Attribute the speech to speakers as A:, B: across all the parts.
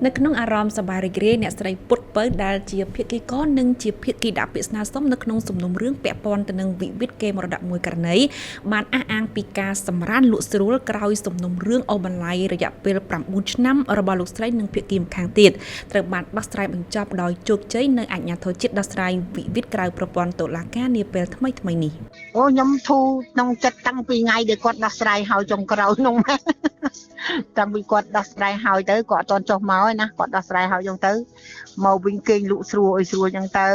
A: នៅក្នុងអារម្មណ៍សប្បាយរីករាយអ្នកស្រីពុតពៅដែលជាភាគីកនិងជាភាគីដាក់ពាក្យស្នើសុំនៅក្នុងសំណុំរឿងពាក់ព័ន្ធទៅនឹងវិវាទកេរមរតកមួយករណីបានអះអាងពីការសម្រានលក់ស្រួលក្រោយសំណុំរឿងអូបន្លាយរយៈពេល9ឆ្នាំរបស់លោកស្រីនិងភាគីម្ខាងទៀតត្រូវបានបោះស្រាយបញ្ចប់ដោយជោគជ័យនៅអាជ្ញាធរជាតិដោះស្រាយវិវាទក្រៅប្រព័ន្ធតុលាការនាពេលថ្មីៗនេះ
B: អូខ្ញុំធូរក្នុងចិត្តតាំងពីថ្ងៃដែលគាត់ដោះស្រាយហើយចុងក្រោយនោះតាំងពីគាត់ដោះស្រាយហើយទៅគាត់អត់ទាន់ចុះមកឯណាគាត់ដោះស្រាយហើយចឹងទៅមកវិញគេងលក់ស្រួលអីស្រួលចឹងទៅ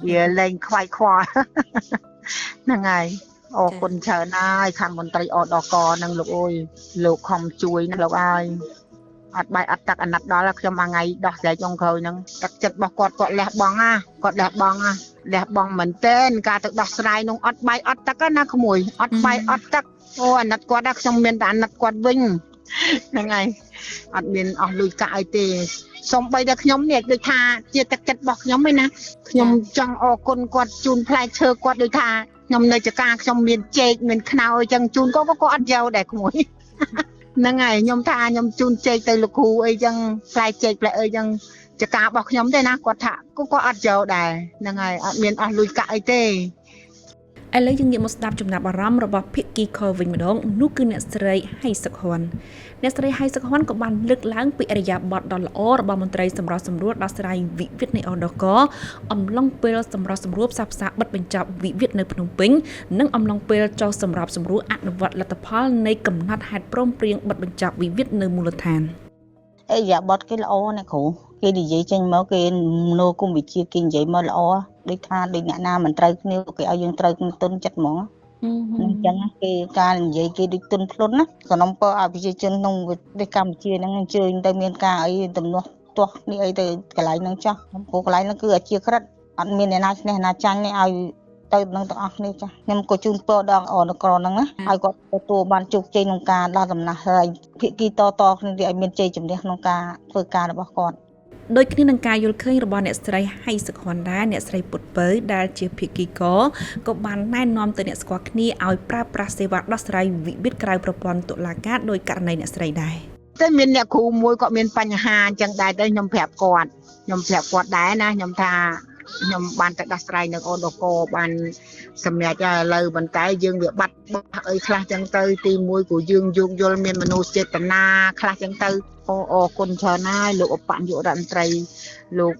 B: វាលែងខ្វាយខ្វល់ហ្នឹងហើយអរគុណច្រើនហើយខាងមន្ត្រីអដកនឹងលោកអើយលោកខំជួយណាលោកអើយអត់បាយអត់ទឹកអាណិតដល់ខ្ញុំមួយថ្ងៃដោះស្រាយចុងក្រោយហ្នឹងទឹកចិត្តរបស់គាត់លះបង់ណាគាត់លះបង់មែនទែនការទៅដោះស្រាយនោះអត់បាយអត់ទឹកណាក្មួយអត់បាយអត់ទឹកអូអាណិតគាត់ណាខ្ញុំមានតែអាណិតគាត់វិញហ្នឹងហើយអត់មានអស់លុយកាក់អីទេសូម្បីតែខ្ញុំនេះដូចថាជាទឹកចិត្តរបស់ខ្ញុំឯណាខ្ញុំចង់អរគុណគាត់ជូនផ្លែឈើគាត់ដូចថាខ្ញុំនៅចការខ្ញុំមានចេកមានខ្នោអញ្ចឹងជូនគាត់ក៏អត់យកដែរក្មួយហ្នឹងហើយខ្ញុំថាខ្ញុំជូនចេកទៅលោកគ្រូអីចឹងផ្លែចេកផ្លែអីចឹងចការរបស់ខ្ញុំទេណាគាត់ថាគាត់អត់យកដែរហ្នឹងហើយអត់មានអស់លុយកាក់អីទេ
A: ឥឡូវយើងងាកមកស្ដាប់ចំណាប់អារម្មណ៍របស់ភាគីខវិញម្ដងនោះគឺអ្នកស្រីហៃសុខហ៊ុនអ្នកស្រីហៃសុខហ៊ុនក៏បានលើកឡើងពីអរិយាប័ត្រដ៏ល្អរបស់មន្ត្រីសម្របសម្រួលដោះស្រាយវិវាទនៃអដកអំឡុងពេលសម្របសម្រួលផ្សះផ្សាបិទបញ្ចប់វិវាទនៅភ្នំពេញនិងអំឡុងពេលចុះសម្របសម្រួលអនុវត្តលទ្ធផលនៃកំណត់ហេតុព្រមព្រៀងបិទបញ្ចប់វិវាទនៅមូលដ្ឋាន
B: អរិយាប័ត្រគេល្អណាស់គ្រូគេនិយាយចេញមកគេនោគុំវិជាគេនិយាយមកល្អដូចថាដូចអ្នកណាមិនត្រូវគ្នាគេឲ្យយើងត្រូវទុនចិត្តហ្មងអញ្ចឹងគេការនិយាយគេដូចទុនភ្លុនណាក្នុងពើឲ្យប្រជាជនក្នុងប្រទេសកម្ពុជាហ្នឹងអញ្ជើញទៅមានការអីទំនាស់ទាស់នេះអីទៅកន្លែងហ្នឹងចោះព្រោះកន្លែងហ្នឹងគឺអាជាក្រិតអត់មានអ្នកណាឈ្នះណាចាញ់នេះឲ្យទៅនឹងទាំងអស់គ្នាចាស់ខ្ញុំក៏ជូនពរដល់អនក្រហ្នឹងណាឲ្យគាត់ទទួលបានជោគជ័យក្នុងការដោះដំណោះស្រាយភាគីតគ្នាឲ្យមានជ័យជំនះក្នុងការធ្វើការរបស់គាត់
A: ដូចគ្នានឹងការយល់ឃើញរបស់អ្នកស្រីហៃសុខហ៊ុនដែរអ្នកស្រីពុតពៅដែលជាភាគីក៏បានណែនាំទៅអ្នកស្គាល់គ្នាឲ្យប្រើប្រាស់សេវាដោះស្រាយវិវាទក្រៅប្រព័ន្ធតុលាការដោយករណីអ្នកស្រីដែរ
B: តែមានអ្នកគ្រូមួយគាត់មានបញ្ហាអញ្ចឹងដែរទៅខ្ញុំប្រាប់គាត់ដែរណាខ្ញុំថាខ្ញុំបានទៅដោះស្រាយនៅអូដកបានសម្រាប់ឥឡូវបន្តែយើងវាបាត់បោះអីខ្លះចឹងទៅទី1ក៏យើងយោគយល់មានមនោចេតនាខ្លះចឹងទៅអរគុណច្រើនហើយលោកឧបនាយករដ្ឋមន្ត្រីលោក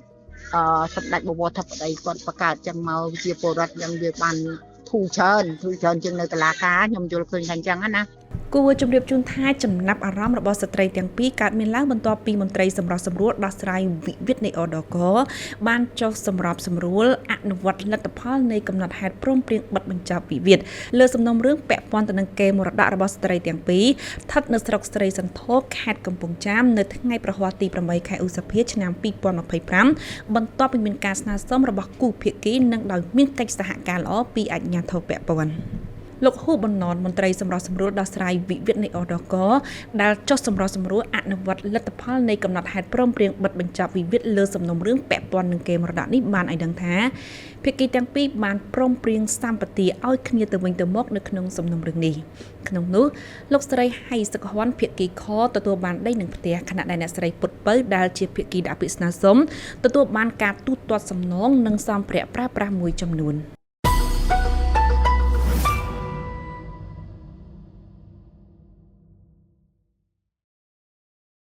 B: សម្ដេចបវរធិបតីគាត់បង្កើតចឹងមកជាពលរដ្ឋយើងវាបានធូរច្រើនជាងនៅតុលាការខ្ញុំយល់ឃើញថាអញ្ចឹងណា
A: គួរជម្រាបជូនថាចំណាប់អារម្មណ៍របស់ស្ត្រីទាំងពីរកើតមានឡើងបន្ទាប់ពីមន្ត្រីសម្របសម្រួលដោះស្រាយវិវាទនៃអដកបានចុះសម្របសម្រួលអនុវត្តលទ្ធផលនៃកំណត់ហេតុព្រមព្រៀងបិទបញ្ចប់វិវាទលើសំណុំរឿងពាក់ព័ន្ធទៅនឹងកេរមរតករបស់ស្ត្រីទាំងពីរស្ថិតនៅស្រុកស្រីសន្ធរខេត្តកំពង់ចាមនៅថ្ងៃប្រហ័សទី8ខែឧសភាឆ្នាំ2025បន្ទាប់ពីមានការស្នើសុំរបស់គូភាគីនិងដោយមានកិច្ចសហការល្អពីអាជ្ញាធរពាក់ព័ន្ធលោកហ៊ូប៊ុនណនមន្ត្រីសម្របសម្រួលដោះស្រាយវិវាទនៃអដកដែលចុះសម្របសម្រួលអនុវត្តលទ្ធផលនៃកំណត់ហេតុព្រមព្រៀងបិទបញ្ចប់វិវាទលើសំណុំរឿងពាក់ព័ន្ធនឹងកេរមរតកនេះបានឲ្យដឹងថាភាគីទាំងពីរបានព្រមព្រៀងសម្បទាឲ្យគ្នាទៅវិញទៅមកនៅក្នុងសំណុំរឿងនេះក្នុងនោះលោកស្រីហៃសុខហ៊ុនភាគីខទទួលបានដីនឹងផ្ទះខណៈដែលអ្នកស្រីពុតពៅដែលជាភាគីដាក់ពាក្យស្នើសុំទទួលបានការទូទាត់សំណងនិងសម្ភារៈប្រើប្រាស់មួយចំនួន